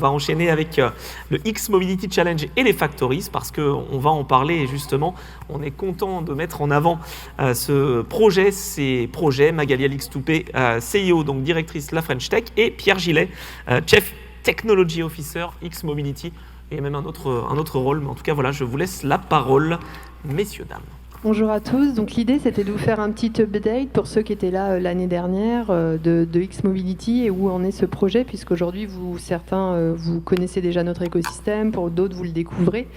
On va enchaîner avec le X Mobility Challenge et les Factories parce qu'on va en parler et justement, on est content de mettre en avant ces projets. Magali Alix-Toupé, CEO, donc directrice La French Tech, et Pierre Gillet, Chief Technology Officer X Mobility, et même un autre rôle. Mais en tout cas, voilà, je vous laisse la parole, messieurs, dames. Bonjour à tous. Donc l'idée c'était de vous faire un petit update pour ceux qui étaient là l'année dernière de X Mobility et où en est ce projet, puisqu'aujourd'hui certains vous connaissez déjà notre écosystème, pour d'autres vous le découvrez.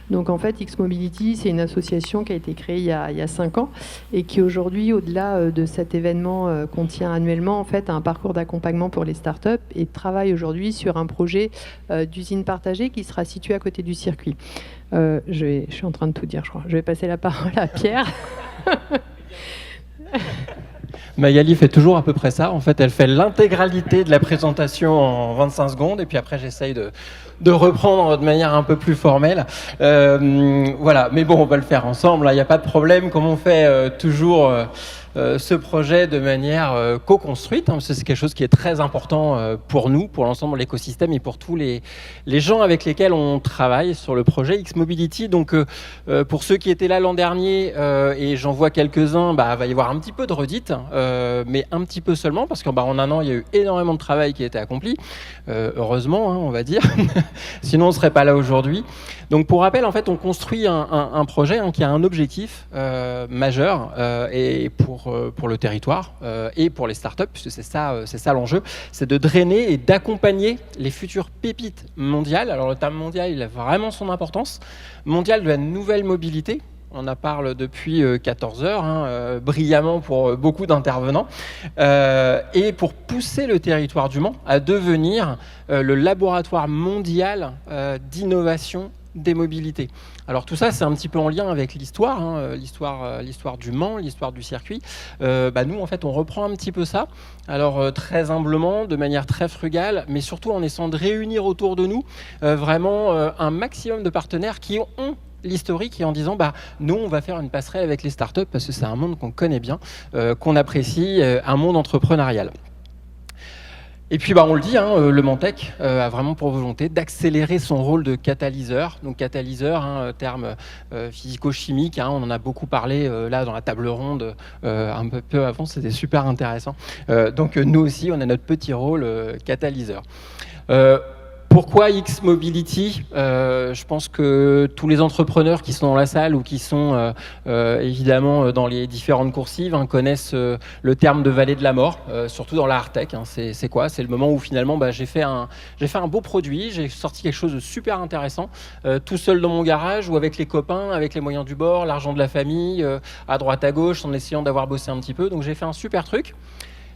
Donc en fait X Mobility c'est une association qui a été créée il y a 5 ans et qui aujourd'hui, au-delà de cet événement qu'on tient annuellement, en fait a un parcours d'accompagnement pour les startups et travaille aujourd'hui sur un projet d'usine partagée qui sera situé à côté du circuit. Je suis en train de tout dire, je crois. Je vais passer la parole à Pierre. Magali fait toujours à peu près ça. En fait, elle fait l'intégralité de la présentation en 25 secondes et puis après, j'essaye de reprendre de manière un peu plus formelle. Voilà, mais bon, on va le faire ensemble. Il n'y a pas de problème. Comme on fait toujours ce projet de manière co-construite, parce que c'est quelque chose qui est très important pour nous, pour l'ensemble de l'écosystème et pour tous les gens avec lesquels on travaille sur le projet X Mobility. Donc, pour ceux qui étaient là l'an dernier, et j'en vois quelques-uns, il va y avoir un petit peu de redite, mais un petit peu seulement, parce qu'en un an, il y a eu énormément de travail qui a été accompli. Heureusement, on va dire. Sinon, on ne serait pas là aujourd'hui. Donc, pour rappel, en fait, on construit un projet qui a un objectif majeur et pour le territoire et pour les startups, puisque c'est ça l'enjeu, c'est de drainer et d'accompagner les futures pépites mondiales. Alors, le terme mondial, il a vraiment son importance. Mondial de la nouvelle mobilité. On en parle depuis 14 heures, brillamment pour beaucoup d'intervenants, et pour pousser le territoire du Mans à devenir le laboratoire mondial d'innovation des mobilités. Alors tout ça, c'est un petit peu en lien avec l'histoire, l'histoire du Mans, l'histoire du circuit. Nous, en fait, on reprend un petit peu ça. Alors très humblement, de manière très frugale, mais surtout en essayant de réunir autour de nous vraiment un maximum de partenaires qui ont l'historique et en disant nous on va faire une passerelle avec les startups parce que c'est un monde qu'on connaît bien, qu'on apprécie, un monde entrepreneurial. Et puis on le dit, le Mantech a vraiment pour volonté d'accélérer son rôle de catalyseur. Donc catalyseur, terme physico-chimique, on en a beaucoup parlé là dans la table ronde un peu avant, c'était super intéressant. Donc nous aussi on a notre petit rôle catalyseur. Pourquoi X Mobility ? Je pense que tous les entrepreneurs qui sont dans la salle ou qui sont évidemment dans les différentes coursives connaissent le terme de vallée de la mort, surtout dans la hard tech. C'est quoi ? C'est le moment où finalement j'ai fait un beau produit, j'ai sorti quelque chose de super intéressant, tout seul dans mon garage ou avec les copains, avec les moyens du bord, l'argent de la famille, à droite à gauche, en essayant d'avoir bossé un petit peu. Donc j'ai fait un super truc.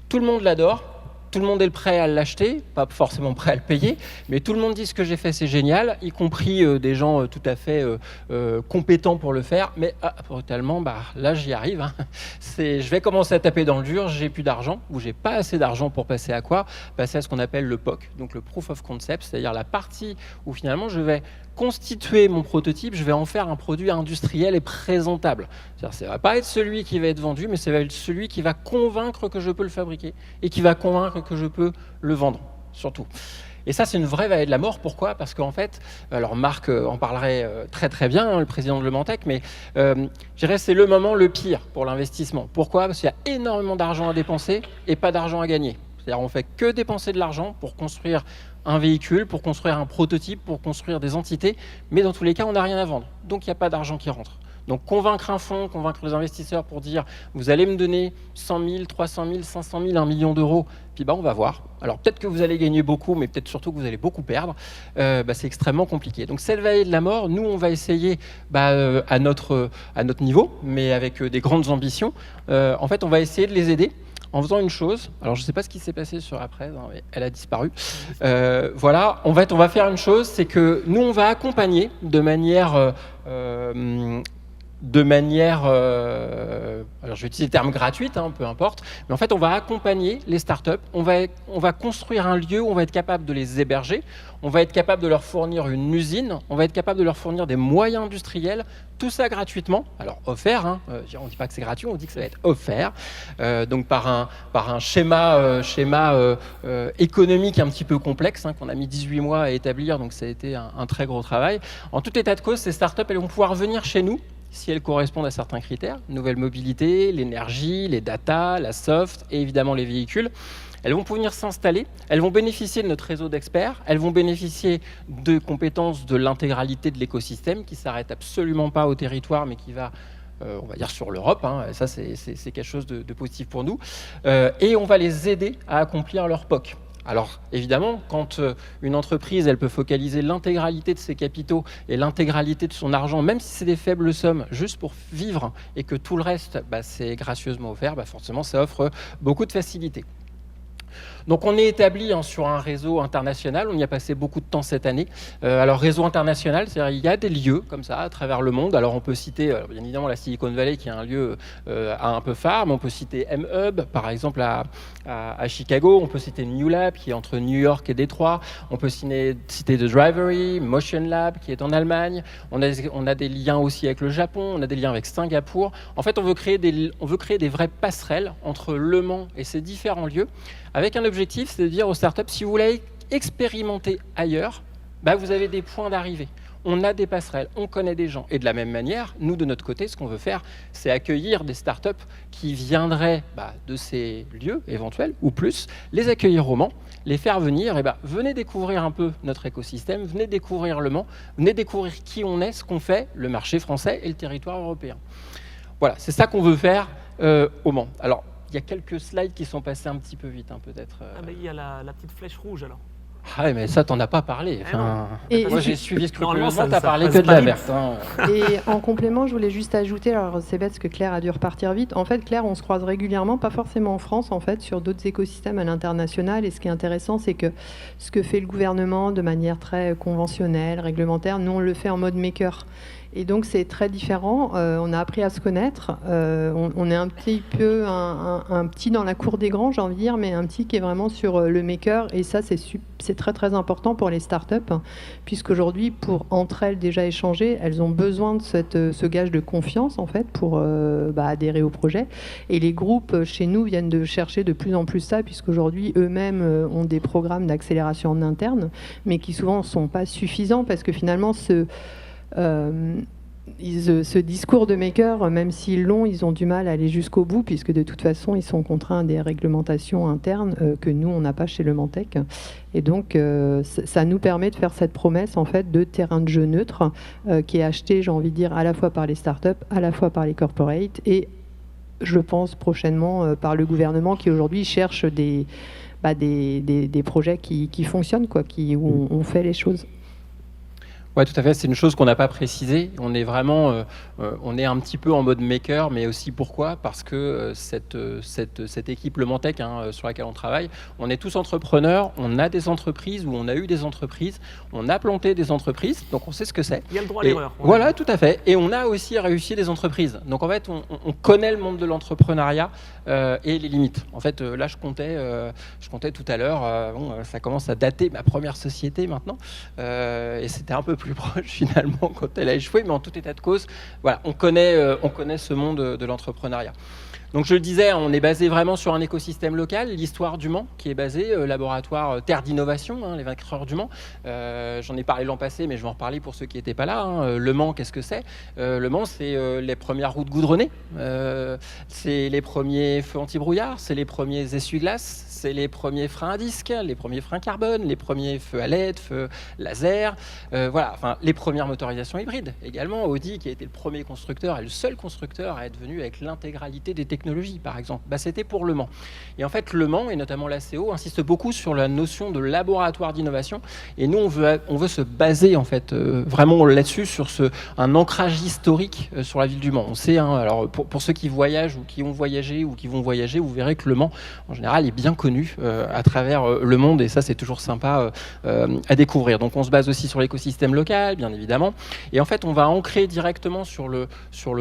Tout le monde l'adore. Tout le monde est prêt à l'acheter, pas forcément prêt à le payer, mais tout le monde dit ce que j'ai fait, c'est génial, y compris des gens tout à fait compétents pour le faire. Mais brutalement, là, j'y arrive. Je vais commencer à taper dans le dur, j'ai plus d'argent, ou j'ai pas assez d'argent pour passer à quoi ? Passer à ce qu'on appelle le POC, donc le Proof of Concept, c'est-à-dire la partie où finalement je vais constituer mon prototype, je vais en faire un produit industriel et présentable. C'est-à-dire, ça ne va pas être celui qui va être vendu, mais ça va être celui qui va convaincre que je peux le fabriquer et qui va convaincre que je peux le vendre, surtout. Et ça, c'est une vraie vallée de la mort. Pourquoi ? Parce qu'en fait, alors Marc en parlerait très très bien, le président de Le Mantech, mais je dirais que c'est le moment le pire pour l'investissement. Pourquoi ? Parce qu'il y a énormément d'argent à dépenser et pas d'argent à gagner. C'est-à-dire on ne fait que dépenser de l'argent pour construire un véhicule, pour construire un prototype, pour construire des entités, mais dans tous les cas, on n'a rien à vendre. Donc, il n'y a pas d'argent qui rentre. Donc, convaincre un fonds, convaincre les investisseurs pour dire « vous allez me donner 100 000, 300 000, 500 000, 1 million d'euros », puis on va voir. Alors, peut-être que vous allez gagner beaucoup, mais peut-être surtout que vous allez beaucoup perdre. C'est extrêmement compliqué. Donc, cette vallée de la mort, nous, on va essayer à notre niveau, mais avec des grandes ambitions. En fait, on va essayer de les aider en faisant une chose. Alors, je ne sais pas ce qui s'est passé sur la presse, mais elle a disparu. Voilà, en fait, on va faire une chose, c'est que nous, on va accompagner de manière de manière, alors je vais utiliser le terme gratuite, peu importe, mais en fait on va accompagner les startups, on va construire un lieu où on va être capable de les héberger, on va être capable de leur fournir une usine, on va être capable de leur fournir des moyens industriels, tout ça gratuitement, alors offert, on ne dit pas que c'est gratuit, on dit que ça va être offert, donc par un schéma économique un petit peu complexe, qu'on a mis 18 mois à établir, donc ça a été un très gros travail. En tout état de cause, ces startups, elles vont pouvoir venir chez nous, si elles correspondent à certains critères, nouvelle mobilité, l'énergie, les data, la soft et évidemment les véhicules. Elles vont pouvoir venir s'installer, elles vont bénéficier de notre réseau d'experts, elles vont bénéficier de compétences de l'intégralité de l'écosystème qui ne s'arrête absolument pas au territoire mais qui va, on va dire, sur l'Europe. Ça, c'est quelque chose de positif pour nous. Et on va les aider à accomplir leur POC. Alors évidemment, quand une entreprise elle peut focaliser l'intégralité de ses capitaux et l'intégralité de son argent, même si c'est des faibles sommes, juste pour vivre et que tout le reste c'est gracieusement offert, forcément ça offre beaucoup de facilité. Donc on est établi sur un réseau international, on y a passé beaucoup de temps cette année. Alors réseau international, c'est-à-dire il y a des lieux comme ça à travers le monde. Alors on peut citer bien évidemment la Silicon Valley qui est un lieu un peu phare, mais on peut citer M-Hub par exemple à Chicago, on peut citer New Lab qui est entre New York et Détroit, on peut citer The Drivery, Motion Lab qui est en Allemagne, on a des liens aussi avec le Japon, on a des liens avec Singapour. En fait on veut créer des vraies passerelles entre Le Mans et ces différents lieux, avec un objectif, c'est de dire aux startups, si vous voulez expérimenter ailleurs, vous avez des points d'arrivée. On a des passerelles, on connaît des gens. Et de la même manière, nous, de notre côté, ce qu'on veut faire, c'est accueillir des startups qui viendraient de ces lieux éventuels, ou plus, les accueillir au Mans, les faire venir, et venez découvrir un peu notre écosystème, venez découvrir Le Mans, venez découvrir qui on est, ce qu'on fait, le marché français et le territoire européen. Voilà, c'est ça qu'on veut faire au Mans. Alors, il y a quelques slides qui sont passés un petit peu vite, peut-être. Il y a la petite flèche rouge, alors. Ah ouais, mais ça, t'en as pas parlé. Moi, j'ai suivi scrupuleusement, t'as parlé ça que de la verte. Et en complément, je voulais juste ajouter, alors c'est bête parce que Claire a dû repartir vite. En fait, Claire, on se croise régulièrement, pas forcément en France, en fait, sur d'autres écosystèmes à l'international. Et ce qui est intéressant, c'est que ce que fait le gouvernement de manière très conventionnelle, réglementaire, nous, on le fait en mode maker. Et donc c'est très différent, on a appris à se connaître, on est un petit peu un petit dans la cour des grands, j'ai envie de dire, mais un petit qui est vraiment sur le maker, et ça c'est très très important pour les startups, puisqu'aujourd'hui pour entre elles déjà échanger, elles ont besoin de ce gage de confiance en fait pour adhérer au projet, et les groupes chez nous viennent de chercher de plus en plus ça, puisqu'aujourd'hui eux-mêmes ont des programmes d'accélération en interne, mais qui souvent ne sont pas suffisants, parce que finalement ce discours de maker, même s'ils l'ont, ils ont du mal à aller jusqu'au bout, puisque de toute façon, ils sont contraints à des réglementations internes que nous, on n'a pas chez Le Mantec. Et donc, ça nous permet de faire cette promesse, en fait, de terrain de jeu neutre, qui est acheté, j'ai envie de dire, à la fois par les startups, à la fois par les corporates, et je pense prochainement par le gouvernement, qui aujourd'hui cherche des projets qui fonctionnent, où on fait les choses. Oui, tout à fait. C'est une chose qu'on n'a pas précisée. On est vraiment, on est un petit peu en mode maker, mais aussi pourquoi ? Parce que cette équipe Le Mantec sur laquelle on travaille, on est tous entrepreneurs, on a des entreprises ou on a eu des entreprises, on a planté des entreprises, donc on sait ce que c'est. Il y a le droit à l'erreur. Voilà, tout à fait. Et on a aussi réussi des entreprises. Donc en fait, on connaît le monde de l'entrepreneuriat et les limites. En fait, là, je comptais tout à l'heure, ça commence à dater ma première société maintenant, et c'était un peu plus proche finalement quand elle a échoué, mais en tout état de cause, voilà, on connaît ce monde de l'entrepreneuriat. Donc je le disais, on est basé vraiment sur un écosystème local, l'histoire du Mans qui est basé, laboratoire terre d'innovation, les vainqueurs du Mans. J'en ai parlé l'an passé, mais je vais en reparler pour ceux qui n'étaient pas là. Le Mans, qu'est-ce que c'est ? Le Mans, c'est les premières routes goudronnées, c'est les premiers feux anti-brouillard, c'est les premiers essuie-glaces, c'est les premiers freins à disque, les premiers freins carbone, les premiers feux à LED, feux laser, les premières motorisations hybrides également. Audi qui a été le premier constructeur et le seul constructeur à être venu avec l'intégralité des technologies technologie, par exemple. C'était pour Le Mans. Et en fait, Le Mans, et notamment l'ACO, insiste beaucoup sur la notion de laboratoire d'innovation. Et nous, on veut se baser, en fait, vraiment là-dessus, sur un ancrage historique sur la ville du Mans. On sait, alors pour ceux qui voyagent ou qui ont voyagé ou qui vont voyager, vous verrez que Le Mans, en général, est bien connu à travers le monde. Et ça, c'est toujours sympa à découvrir. Donc, on se base aussi sur l'écosystème local, bien évidemment. Et en fait, on va ancrer directement sur le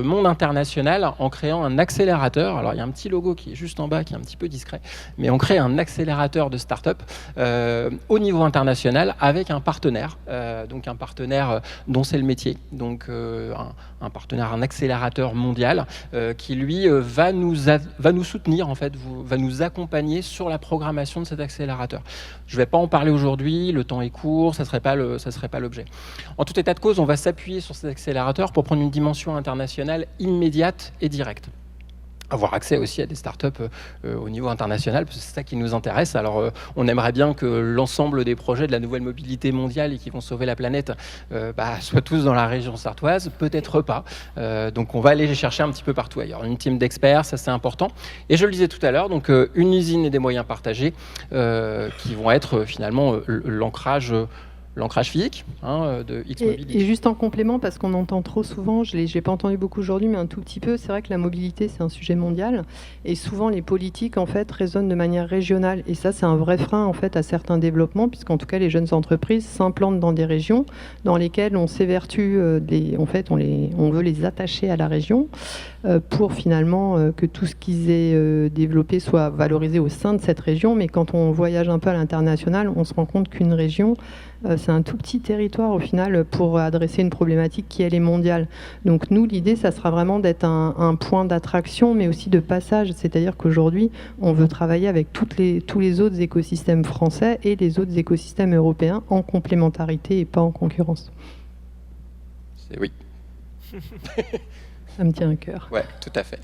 monde international en créant un accélérateur. Alors, il y a un petit logo qui est juste en bas, qui est un petit peu discret, mais on crée un accélérateur de start-up au niveau international avec un partenaire, donc un partenaire dont c'est le métier, donc un partenaire, un accélérateur mondial qui lui va nous soutenir en fait, va nous accompagner sur la programmation de cet accélérateur. Je ne vais pas en parler aujourd'hui, le temps est court, ça serait pas l'objet. En tout état de cause, on va s'appuyer sur cet accélérateur pour prendre une dimension internationale immédiate et directe. Avoir accès aussi à des startups au niveau international, parce que c'est ça qui nous intéresse. Alors, on aimerait bien que l'ensemble des projets de la nouvelle mobilité mondiale et qui vont sauver la planète soient tous dans la région sarthoise, peut-être pas. Donc, on va aller les chercher un petit peu partout ailleurs. Une team d'experts, ça c'est important. Et je le disais tout à l'heure, donc une usine et des moyens partagés qui vont être finalement l'ancrage physique de X-Mobility. Et juste en complément, parce qu'on entend trop souvent, je l'ai pas entendu beaucoup aujourd'hui, mais un tout petit peu, c'est vrai que la mobilité, c'est un sujet mondial. Et souvent, les politiques, en fait, raisonnent de manière régionale. Et ça, c'est un vrai frein, en fait, à certains développements, puisqu'en tout cas, les jeunes entreprises s'implantent dans des régions dans lesquelles on s'évertue, en fait, on veut les attacher à la région pour finalement que tout ce qu'ils aient développé soit valorisé au sein de cette région. Mais quand on voyage un peu à l'international, on se rend compte qu'une région, c'est un tout petit territoire au final pour adresser une problématique qui elle est mondiale. Donc nous, l'idée, ça sera vraiment d'être un point d'attraction, mais aussi de passage. C'est-à-dire qu'aujourd'hui, on veut travailler avec tous les autres écosystèmes français et les autres écosystèmes européens en complémentarité et pas en concurrence. C'est oui. Ça me tient à cœur. Ouais, tout à fait.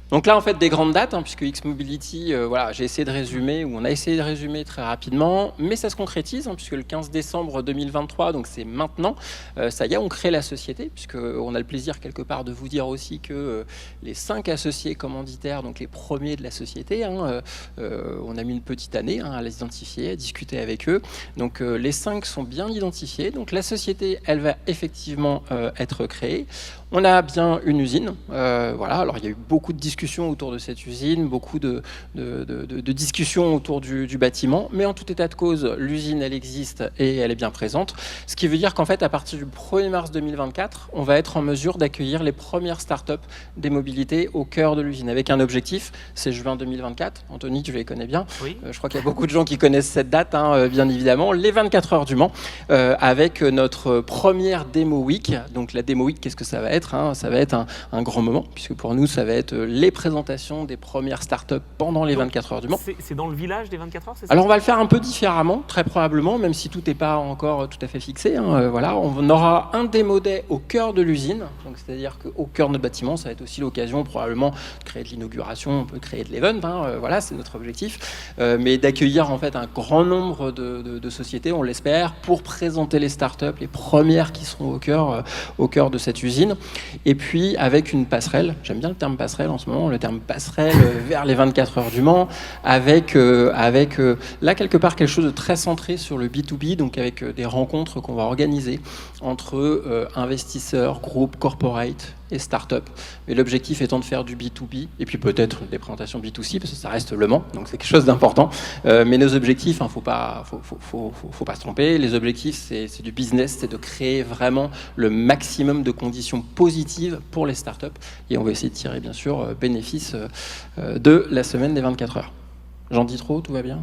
Donc là, en fait, des grandes dates, puisque X-Mobility, j'ai essayé de résumer, ou on a essayé de résumer très rapidement, mais ça se concrétise, puisque le 15 décembre 2023, donc c'est maintenant, ça y est, on crée la société, puisqu'on a le plaisir quelque part de vous dire aussi que les 5 associés commanditaires, donc les premiers de la société, on a mis une petite année à les identifier, à discuter avec eux. Donc les 5 sont bien identifiés, donc la société, elle va effectivement être créée. On a bien une usine, alors il y a eu beaucoup de discussions autour de cette usine, beaucoup de discussions autour du bâtiment, mais en tout état de cause, l'usine, elle existe et elle est bien présente, ce qui veut dire qu'en fait, à partir du 1er mars 2024, on va être en mesure d'accueillir les premières startups des mobilités au cœur de l'usine, avec un objectif, c'est juin 2024. Anthony, tu les connais bien, oui. Je crois qu'il y a beaucoup de gens qui connaissent cette date, bien évidemment, les 24 heures du Mans, avec notre première Demo Week. Donc la Demo Week, qu'est-ce que ça va être ? Ça va être un grand moment, puisque pour nous, ça va être les présentations des premières startups pendant les 24 heures du Mans. C'est dans le village des 24 heures, c'est ça ? Alors on va le faire un peu différemment, très probablement, même si tout n'est pas encore tout à fait fixé. On aura un démo day au cœur de l'usine, donc c'est-à-dire qu'au cœur de notre bâtiment, ça va être aussi l'occasion probablement de créer de l'inauguration, on peut créer de l'event, c'est notre objectif, mais d'accueillir en fait un grand nombre de sociétés, on l'espère, pour présenter les startups, les premières qui seront au cœur de cette usine. Et puis avec une passerelle, j'aime bien le terme passerelle en ce moment, le terme passerelle vers les 24 heures du Mans, avec là quelque part quelque chose de très centré sur le B2B, donc avec des rencontres qu'on va organiser entre investisseurs, groupes, corporate et start-up. Mais l'objectif étant de faire du B2B, et puis peut-être des présentations B2C, parce que ça reste Le Mans, donc c'est quelque chose d'important. Mais nos objectifs, faut pas se tromper, les objectifs c'est du business, c'est de créer vraiment le maximum de conditions positives pour les start-up, et on va essayer de tirer bien sûr bénéfice de la semaine des 24 heures. J'en dis trop, tout va bien ?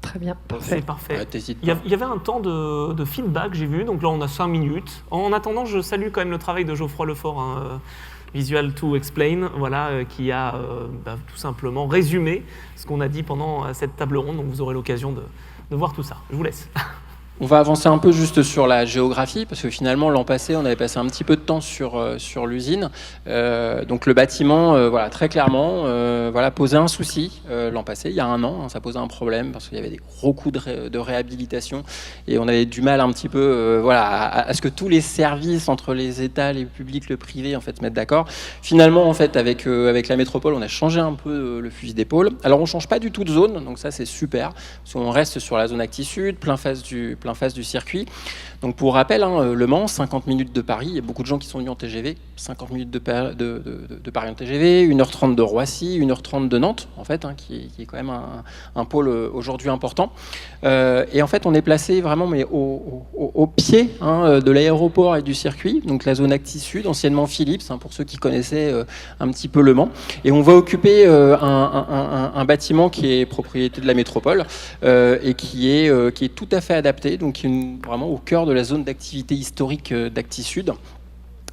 Très bien, parfait. C'est parfait. Ouais, il y avait un temps de feedback, j'ai vu, donc là on a 5 minutes. En attendant, je salue quand même le travail de Geoffroy Lefort, Visual to Explain, qui a tout simplement résumé ce qu'on a dit pendant cette table ronde, donc vous aurez l'occasion de voir tout ça. Je vous laisse. On va avancer un peu juste sur la géographie, parce que finalement, l'an passé, on avait passé un petit peu de temps sur l'usine. Donc le bâtiment, voilà, très clairement, voilà, posait un souci l'an passé, il y a un an. Ça posait un problème, parce qu'il y avait des gros coûts de réhabilitation, et on avait du mal un petit peu voilà, à ce que tous les services, entre les États, les publics, le privé, en fait, se mettent d'accord. Finalement, en fait, avec la métropole, on a changé un peu le fusil d'épaule. Alors, on ne change pas du tout de zone, donc ça, c'est super, parce qu'on reste sur la zone Acti Sud, plein face du circuit. Donc pour rappel, Le Mans, 50 minutes de Paris, il y a beaucoup de gens qui sont venus en TGV, 50 minutes de Paris en TGV, 1h30 de Roissy, 1h30 de Nantes, en fait, qui est quand même un pôle aujourd'hui important. Et en fait, on est placé vraiment mais au pied de l'aéroport et du circuit, donc la zone Acti Sud, anciennement Philips, pour ceux qui connaissaient un petit peu Le Mans. Et on va occuper un bâtiment qui est propriété de la métropole et qui est tout à fait adapté, donc qui est vraiment au cœur de la zone d'activité historique d'Acti Sud.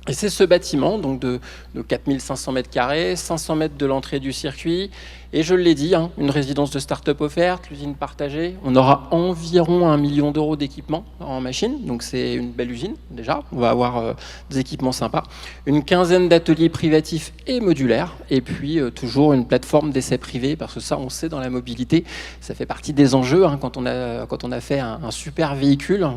Et c'est ce bâtiment, donc de 4500 mètres carrés, 500 mètres de l'entrée du circuit, et je l'ai dit, une résidence de start-up offerte, l'usine partagée. On aura environ 1 million d'euros d'équipement en machine, donc c'est une belle usine déjà. On va avoir des équipements sympas, une quinzaine d'ateliers privatifs et modulaires, et puis toujours une plateforme d'essai privé, parce que ça, on sait, dans la mobilité, ça fait partie des enjeux. Quand on a fait un super véhicule,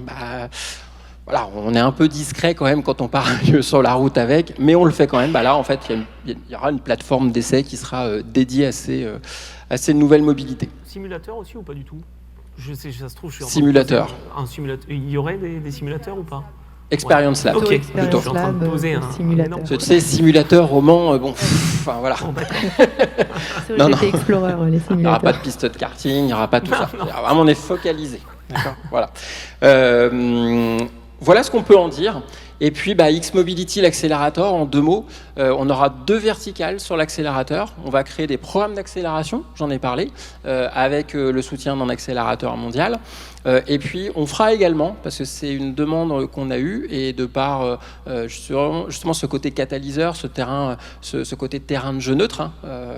voilà, on est un peu discret quand même quand on part sur la route avec, mais on le fait quand même. Là, en fait, il y aura une plateforme d'essai qui sera dédiée à ces nouvelles mobilités. Simulateur aussi ou pas du tout? Je sais, ça se trouve, je suis simulateur. Un simulateur. Il y aurait des simulateurs ou pas? Experience Lab. Ok, Experience je suis en train de Lab, poser un simulateur. énorme- Tu sais, simulateur, roman, voilà. Bon, d'accord. Sur Non, GT Explorer, les Il n'y aura simulateurs. pas de piste de karting, il n'y aura pas tout ça. Vraiment, on est focalisé. D'accord. Voilà. Voilà ce qu'on peut en dire. Et puis, X-Mobility, l'accélérateur, en 2 mots, on aura 2 verticales sur l'accélérateur. On va créer des programmes d'accélération, j'en ai parlé, avec le soutien d'un accélérateur mondial. Et puis, on fera également, parce que c'est une demande qu'on a eue, et de par justement ce côté catalyseur, ce côté terrain de jeu neutre,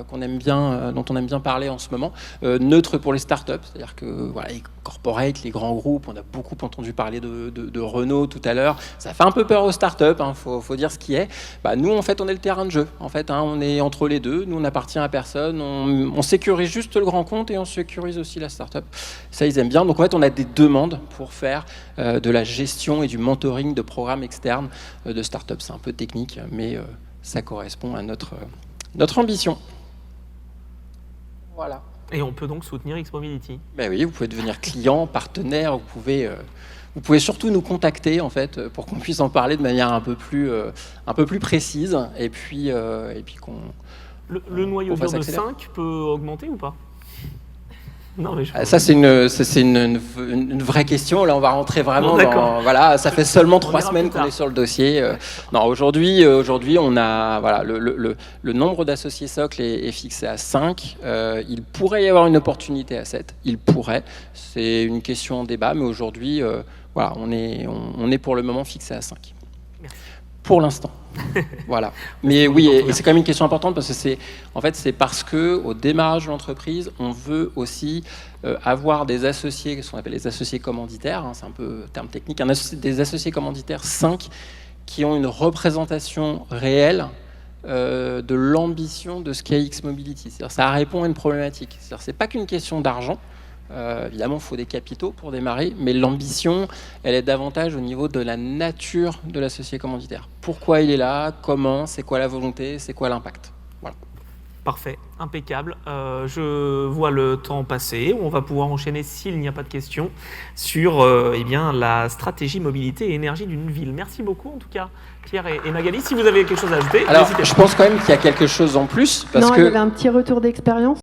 qu'on aime bien, dont on aime bien parler en ce moment, neutre pour les startups, c'est-à-dire que voilà, les corporates, les grands groupes, on a beaucoup entendu parler de Renault tout à l'heure. Ça fait un peu peur aux startups, faut dire ce qui est. Nous, en fait, on est le terrain de jeu. En fait, on est entre les deux. Nous, on n'appartient à personne. On sécurise juste le grand compte et on sécurise aussi la startup. Ça, ils aiment bien. Donc, en fait, on a des demandes pour faire de la gestion et du mentoring de programmes externes de startups. C'est un peu technique, mais ça correspond à notre ambition. Voilà. Et on peut donc soutenir X-Mobility. Oui, vous pouvez devenir client, partenaire, vous pouvez surtout nous contacter en fait pour qu'on puisse en parler de manière un peu plus précise et puis qu'on Le noyau qu'on fasse dur de accélérer. 5 peut augmenter ou pas? Non, mais Ça, c'est une vraie question. Là, on va rentrer vraiment Bon, d'accord. dans... Voilà, ça fait seulement On 3 verra semaines plus tard. qu'on est sur le dossier. Non, aujourd'hui, on a... Voilà, le nombre d'associés socle est fixé à 5. Il pourrait y avoir une opportunité à 7. Il pourrait. C'est une question en débat, mais aujourd'hui, voilà, on est pour le moment fixé à 5. Merci. Pour l'instant. Voilà. Mais oui, et c'est quand même une question importante parce que c'est parce que au démarrage de l'entreprise, on veut aussi avoir des associés, ce qu'on appelle les associés commanditaires, c'est un peu terme technique, des associés commanditaires 5 qui ont une représentation réelle de l'ambition de ce qu'est X-Mobility. C'est-à-dire, ça répond à une problématique. C'est-à-dire, c'est pas qu'une question d'argent. Évidemment, il faut des capitaux pour démarrer, mais l'ambition, elle est davantage au niveau de la nature de l'associé commanditaire. Pourquoi il est là, comment, c'est quoi la volonté, c'est quoi l'impact. Voilà. Parfait, impeccable. Je vois le temps passer. On va pouvoir enchaîner, s'il n'y a pas de questions, sur la stratégie mobilité et énergie d'une ville. Merci beaucoup, en tout cas, Pierre et Magali. Si vous avez quelque chose à ajouter, Alors, n'hésitez pas. je pense quand même qu'il y a quelque chose en plus, parce Non, que... il y avait un petit retour d'expérience.